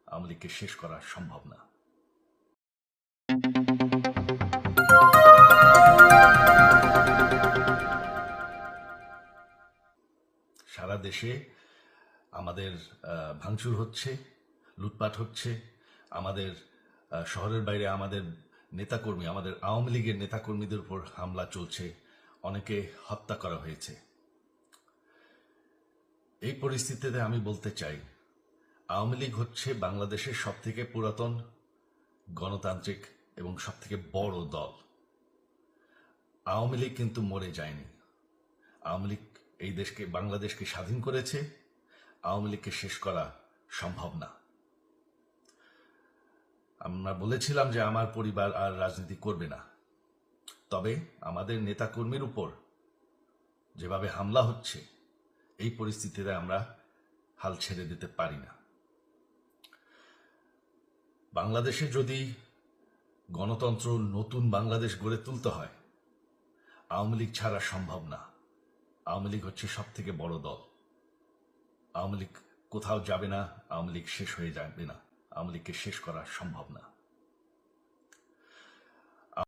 আওয়ামী লীগকে শেষ করা সম্ভব না। সারা দেশে আমাদের ভাঙচুর হচ্ছে, লুটপাট হচ্ছে, আমাদের শহরের বাইরে আমাদের নেতাকর্মী, আমাদের আওয়ামী লীগের নেতাকর্মীদের উপর হামলা চলছে, অনেকে হত্যা করা হয়েছে। এই পরিস্থিতিতে আমি বলতে চাই, আওয়ামী লীগ হচ্ছে বাংলাদেশের সবথেকে পুরাতন গণতান্ত্রিক এবং সবথেকে বড় দল। আওয়ামী লীগ কিন্তু মরে যায়নি। আওয়ামী লীগ এই দেশকে, বাংলাদেশকে স্বাধীন করেছে। আওয়ামী লীগকে শেষ করা সম্ভব না। আমরা বলেছিলাম যে আমার পরিবার আর রাজনীতি করবে না, তবে আমাদের নেতাকর্মীর উপর যেভাবে হামলা হচ্ছে, এই পরিস্থিতিতে আমরা হাল ছেড়ে দিতে পারি না। বাংলাদেশে যদি গণতন্ত্র, নতুন বাংলাদেশ গড়ে তুলতে হয়, আওয়ামী লীগ ছাড়া সম্ভব না। আওয়ামী লীগ হচ্ছে সব থেকে বড় দল। আওয়ামী লীগ কোথাও যাবে না, আওয়ামী লীগ শেষ হয়ে যাবে না, আওয়ামী লীগকে শেষ করা সম্ভব না।